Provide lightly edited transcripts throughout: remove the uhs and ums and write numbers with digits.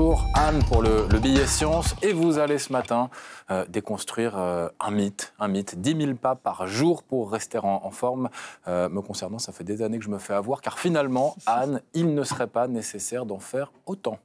Bonjour Anne pour le billet science et vous allez ce matin déconstruire un mythe, 10 000 pas par jour pour rester en forme. Me concernant, ça fait des années que je me fais avoir car finalement, Anne, il ne serait pas nécessaire d'en faire autant.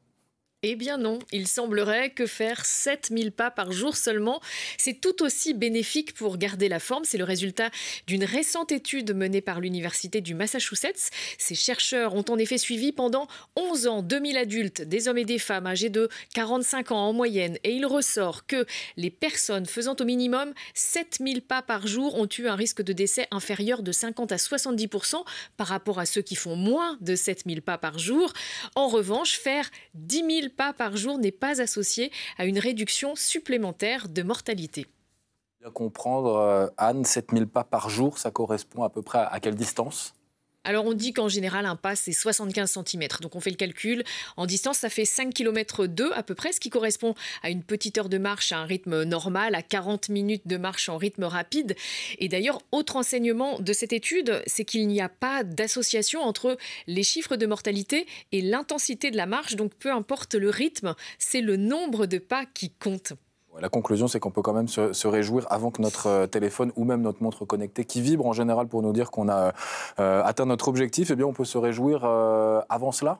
Eh bien non, il semblerait que faire 7000 pas par jour seulement, c'est tout aussi bénéfique pour garder la forme. C'est le résultat d'une récente étude menée par l'Université du Massachusetts. Ces chercheurs ont en effet suivi pendant 11 ans 2000 adultes, des hommes et des femmes âgés de 45 ans en moyenne. Et il ressort que les personnes faisant au minimum 7000 pas par jour ont eu un risque de décès inférieur de 50 à 70% par rapport à ceux qui font moins de 7000 pas par jour. En revanche, faire 10 000 pas par jour n'est pas associé à une réduction supplémentaire de mortalité. Bien comprendre, Anne, 7000 pas par jour, ça correspond à peu près à quelle distance ? Alors on dit qu'en général un pas c'est 75 cm, donc on fait le calcul. En distance ça fait 5 km 2 à peu près, ce qui correspond à une petite heure de marche à un rythme normal, à 40 minutes de marche en rythme rapide. Et d'ailleurs, autre enseignement de cette étude, c'est qu'il n'y a pas d'association entre les chiffres de mortalité et l'intensité de la marche, donc peu importe le rythme, c'est le nombre de pas qui compte. La conclusion, c'est qu'on peut quand même se réjouir avant que notre téléphone ou même notre montre connectée, qui vibre en général pour nous dire qu'on a atteint notre objectif, eh bien on peut se réjouir avant cela ?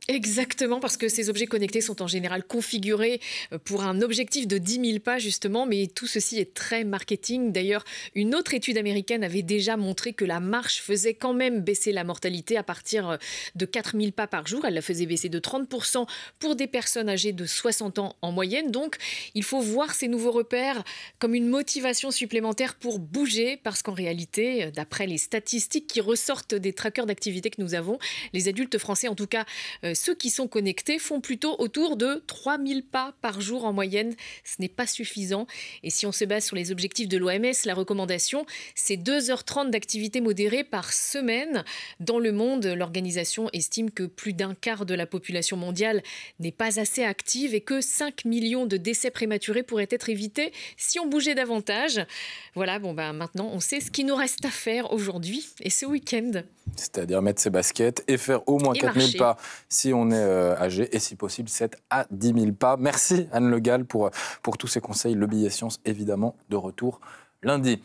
Exactement, parce que ces objets connectés sont en général configurés pour un objectif de 10 000 pas justement, mais tout ceci est très marketing. D'ailleurs, une autre étude américaine avait déjà montré que la marche faisait quand même baisser la mortalité à partir de 4 000 pas par jour. Elle la faisait baisser de 30% pour des personnes âgées de 60 ans en moyenne. Donc, il faut voir ces nouveaux repères comme une motivation supplémentaire pour bouger, parce qu'en réalité, d'après les statistiques qui ressortent des trackers d'activité que nous avons, les adultes français, en tout cas, ceux qui sont connectés font plutôt autour de 3000 pas par jour en moyenne. Ce n'est pas suffisant. Et si on se base sur les objectifs de l'OMS, la recommandation, c'est 2h30 d'activité modérée par semaine. Dans le monde, l'organisation estime que plus d'un quart de la population mondiale n'est pas assez active et que 5 millions de décès prématurés pourraient être évités si on bougeait davantage. Voilà, maintenant, on sait ce qu'il nous reste à faire aujourd'hui et ce week-end. C'est-à-dire mettre ses baskets et faire au moins 4000 pas si on est âgé et si possible 7 à 10 000 pas. Merci Anne Le Gall pour tous ces conseils. Le billet science, évidemment, de retour lundi.